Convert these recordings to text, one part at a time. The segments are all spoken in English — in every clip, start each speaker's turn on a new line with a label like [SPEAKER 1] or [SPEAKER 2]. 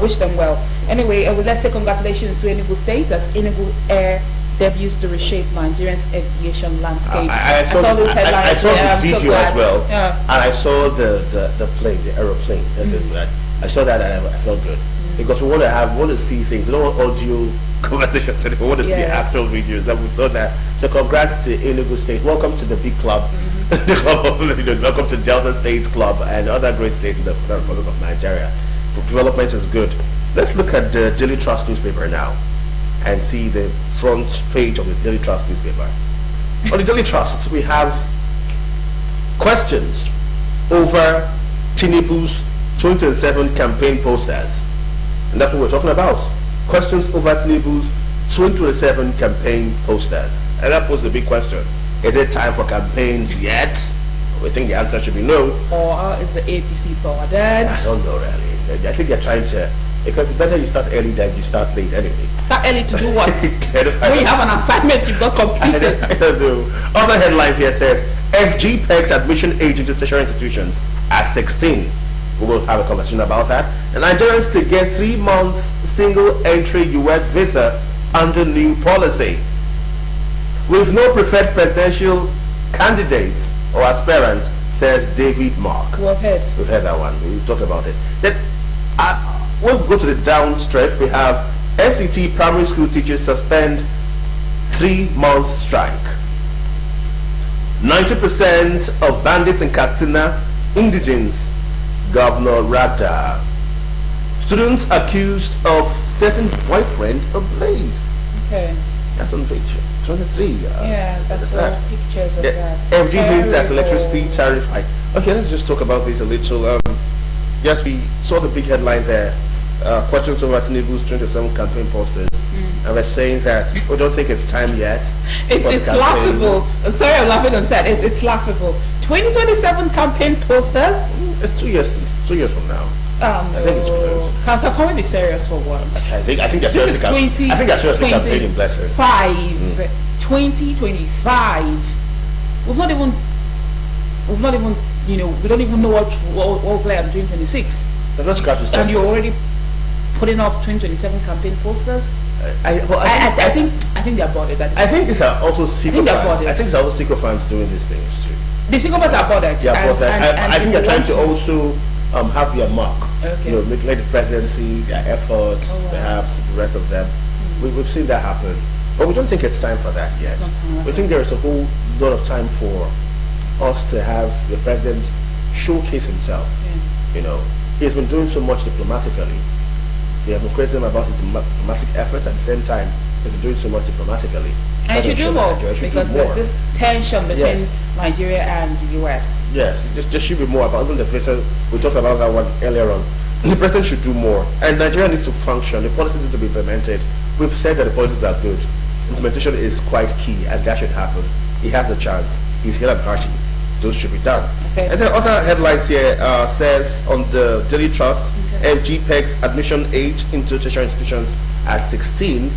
[SPEAKER 1] wish them well. Anyway, let's say congratulations to Enugu State as Enugu Air debuts to reshape Nigeria's aviation landscape.
[SPEAKER 2] I saw
[SPEAKER 1] those headlines.
[SPEAKER 2] I saw the video as well,
[SPEAKER 1] yeah.
[SPEAKER 2] and I saw the plane, the aeroplane. I saw that and I felt good because we want to see things. We don't want audio conversations anymore. We want to see the actual videos, and we saw that. So congrats to Enugu State. Welcome to the big club. Welcome to Delta State Club and other great states in the Republic of Nigeria. Development is good. Let's look at the Daily Trust newspaper now and see the front page of the Daily Trust newspaper. On the Daily Trust, we have questions over Tinubu's 2027 campaign posters. And that's what we're talking about. Questions over Tinubu's 2027 campaign posters. And that poses the big question. Is it time for campaigns yet? We think the answer should be no.
[SPEAKER 1] Or is the APC forwarded?
[SPEAKER 2] I don't know really. I think they're trying to, because it's better you start early than you start late anyway.
[SPEAKER 1] Start early to do what? When you have an assignment you've got completed.
[SPEAKER 2] I don't know. Other headlines here says, FG pegs admission age into tertiary institutions at 16. We will have a conversation about that. And Nigerians to get 3-month single entry US visa under new policy. With no preferred presidential candidates or aspirants, says David Mark.
[SPEAKER 1] We've heard
[SPEAKER 2] that one. We talked about it. Then we'll go to the down strip. We have FCT primary school teachers suspend 3-month strike. 90% of bandits in Katsina, indigens, Governor Rada. Students accused of setting boyfriend ablaze.
[SPEAKER 1] Okay.
[SPEAKER 2] That's on page 23.
[SPEAKER 1] Yeah, that's pictures of that.
[SPEAKER 2] FG hints as electricity tariff hike. Okay, let's just talk about this a little. Yes, we saw the big headline there. Questions over Tinubu's 2027 campaign posters. And we're saying that we don't think it's time yet.
[SPEAKER 1] It's laughable. I'm sorry I'm laughing on set. It's laughable. 2027 campaign posters?
[SPEAKER 2] It's 2 years from now. I think it's close.
[SPEAKER 1] Can we be serious for once?
[SPEAKER 2] I think they're seriously campaigning. I think they're seriously campaigning, bless it.
[SPEAKER 1] 2025. We've not even, we don't even know what we'll play on 2026.
[SPEAKER 2] Let's scratch the
[SPEAKER 1] and you're already putting up 2027 campaign posters? I think they're bothered.
[SPEAKER 2] I think these are also sycophants. I think these are also sycophants doing these things too.
[SPEAKER 1] The sycophants are bothered.
[SPEAKER 2] They are bothered. I think they're trying to also have their mark.
[SPEAKER 1] Okay.
[SPEAKER 2] Make the presidency, their efforts, perhaps the rest of them. We've seen that happen. But we don't think it's time for that yet. We think there is a whole lot of time for us to have the president showcase himself. Yeah. He's been doing so much diplomatically. We have been praising him about his diplomatic efforts. At the same time, he's been doing so much diplomatically.
[SPEAKER 1] And he should do more because there's this tension between Nigeria and the US.
[SPEAKER 2] Yes, there should be more about even the visa. We talked about that one earlier on. The president should do more, and Nigeria needs to function. The policies need to be implemented. We've said that the policies are good. Implementation is quite key, and that should happen. He has the chance. He's here and hearty. Those should be done.
[SPEAKER 1] Okay.
[SPEAKER 2] And then other headlines here says on the Daily Trust, FG pegs admission age into tertiary institutions at 16.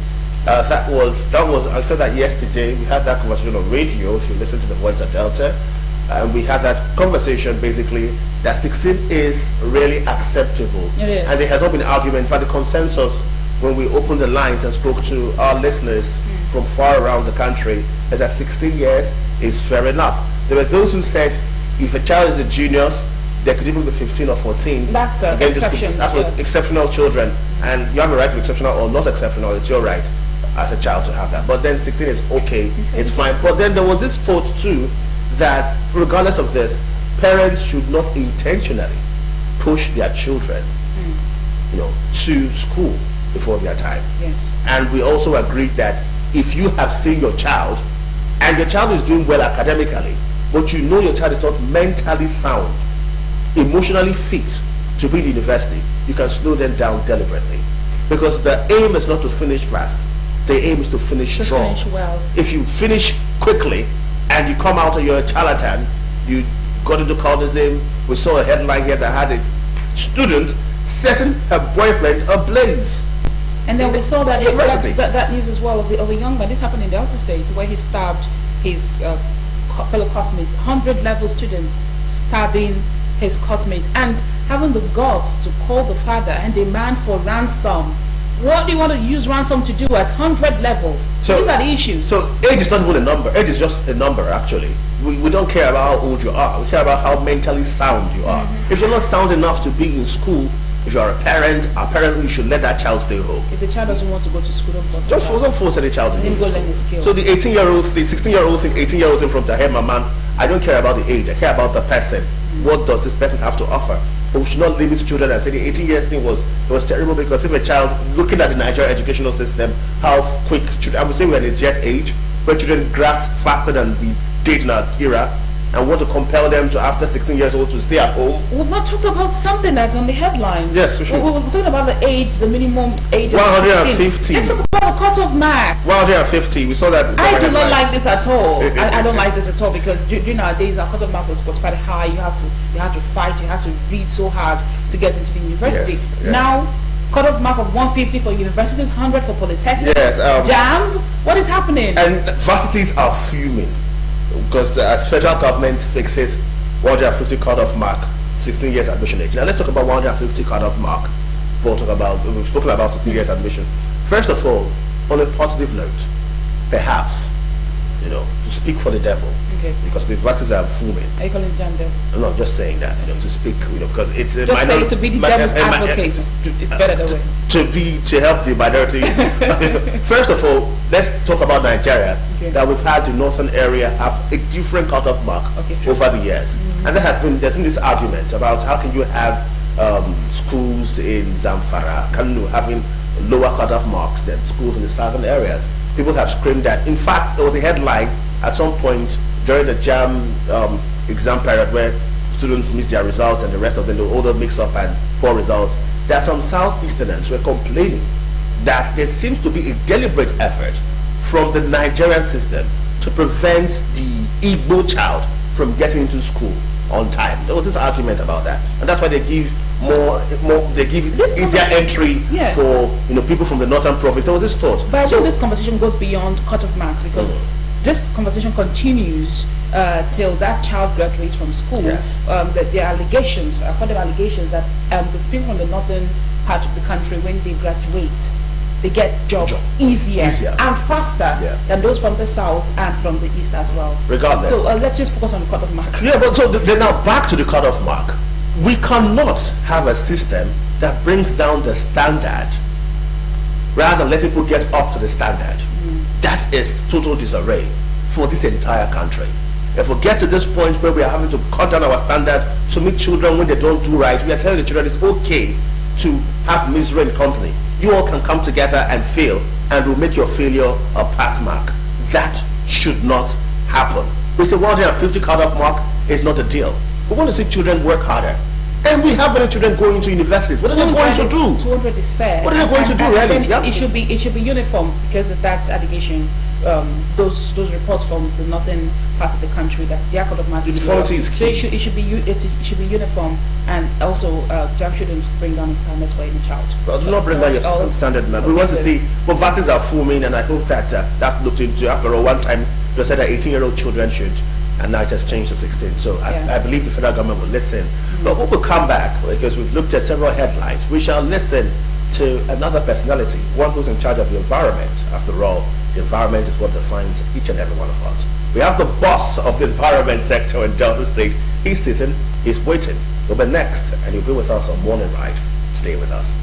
[SPEAKER 2] That was I said that yesterday. We had that conversation on radio. If you listen to the Voice of Delta, we had that conversation basically that 16 is really acceptable.
[SPEAKER 1] It is.
[SPEAKER 2] And there has not been an argument. In fact, the consensus when we opened the lines and spoke to our listeners from far around the country is that 16 years is fair enough. There were those who said if a child is a genius, there could even be 15 or 14.
[SPEAKER 1] That's exceptions.
[SPEAKER 2] That's exceptional children, and you have a right to be exceptional or not exceptional. It's your right as a child to have that. But then 16 is okay, it's fine. But then there was this thought too that regardless of this, parents should not intentionally push their children, to school before their time.
[SPEAKER 1] Yes.
[SPEAKER 2] And we also agreed that if you have seen your child and your child is doing well academically, but you know your child is not mentally sound, emotionally fit to be in university, you can slow them down deliberately. Because the aim is not to finish fast. The aim is to finish strong.
[SPEAKER 1] Finish well.
[SPEAKER 2] If you finish quickly and you come out and you're a charlatan, you got into cultism. We saw a headline here that had a student setting her boyfriend ablaze.
[SPEAKER 1] And then we saw that that news as well of a young man. This happened in Delta State where he stabbed his fellow classmates, 100 level students stabbing his classmates, and having the guts to call the father and demand for ransom. What do you want to use ransom to do at 100 level?
[SPEAKER 2] So,
[SPEAKER 1] these are the issues.
[SPEAKER 2] So age is not even a number. Age is just a number, actually. We don't care about how old you are. We care about how mentally sound you are. If you're not sound enough to be in school, if you're a parent, apparently you should let that child stay home.
[SPEAKER 1] If the child doesn't want to go to school,
[SPEAKER 2] don't force any child to
[SPEAKER 1] go learn his skills.
[SPEAKER 2] So the 18-year-old thing, 16-year-old thing, 18-year-old thing from Tahir man, I don't care about the age. I care about the person. What does this person have to offer? But we should not limit children and say the 18 years thing was terrible, because if a child, looking at the Nigerian educational system, how quick children, I would say we're in a jet age where children grasp faster than we did in our era, and want to compel them to, after 16 years old, to stay at home.
[SPEAKER 1] We've not talked about something that's on the headlines.
[SPEAKER 2] Yes, we should.
[SPEAKER 1] We're talking about the age, the minimum age of
[SPEAKER 2] 150.
[SPEAKER 1] Let's talk about the cutoff mark.
[SPEAKER 2] 150. We saw that.
[SPEAKER 1] I do not like this at all. I don't like this at all, because during our days, our cutoff mark was quite high. You had to fight. You had to read so hard to get into the university.
[SPEAKER 2] Yes.
[SPEAKER 1] Now, cutoff mark of 150 for universities, 100 for polytechnic.
[SPEAKER 2] Yes.
[SPEAKER 1] JAMB. What is happening?
[SPEAKER 2] And varsities are fuming, because as federal government fixes 150 cutoff mark, 16 years admission age. Now let's talk about 150 cutoff mark. We've spoken about 16 years admission. First of all, on a positive note, perhaps, to speak for the devil, because the verses are fuming.
[SPEAKER 1] Are you calling it JAMB?
[SPEAKER 2] I'm not just saying that, to speak, because it's a
[SPEAKER 1] just say to be the devil's advocate. It's better that way.
[SPEAKER 2] To help the minority. First of all, let's talk about Nigeria. That we've had the northern area have a different cutoff mark over the years, and there's been this argument about how can you have schools in Zamfara having lower cutoff marks than schools in the southern areas. People have screamed that. In fact, there was a headline at some point during the JAMB exam period where students missed their results and the rest of them, the older mix-up and poor results. There are some Southeasterners who are complaining that there seems to be a deliberate effort from the Nigerian system to prevent the Igbo child from getting into school on time. There was this argument about that, and that's why they give they give easier entry for people from the northern province. There was this thought.
[SPEAKER 1] But I think this conversation goes beyond cutoff marks, because this conversation continues till that child graduates from school.
[SPEAKER 2] Yes.
[SPEAKER 1] There are allegations, further allegations that the people from the northern part of the country, when they graduate, they get jobs easier and faster than those from the south and from the east as well.
[SPEAKER 2] Regardless.
[SPEAKER 1] So let's just focus on the cutoff mark.
[SPEAKER 2] Yeah, but so then now back to the cutoff mark. We cannot have a system that brings down the standard rather than let people get up to the standard. That is total disarray for this entire country. If we get to this point where we are having to cut down our standard to meet children when they don't do right, we are telling the children it's okay to have misery in company. You all can come together and fail, and we'll make your failure a pass mark. That should not happen. We say 150 cutoff mark is not a deal. We want to see children work harder. And we have many children going to universities. What are they going to do?
[SPEAKER 1] 200 is fair.
[SPEAKER 2] What are they going to do, really?
[SPEAKER 1] It should be uniform, because of that allegation. Those reports from the northern part of the country that their cutoff mark is
[SPEAKER 2] uniformity is key.
[SPEAKER 1] So it should be uniform, and also JAMB shouldn't bring down the standards for any child.
[SPEAKER 2] Well, do not bring down your standard, man. We want to see, but varsities are fuming, and I hope that that's looked into. After all, one time they said that 18-year-old children should, and now it has changed to 16. So I believe the federal government will listen. But we will come back, because we've looked at several headlines. We shall listen to another personality, one who's in charge of the environment. After all, the environment is what defines each and every one of us. We have the boss of the environment sector in Delta State. He's sitting, he's waiting. He'll be next, and he'll be with us on Morning Ride. Stay with us.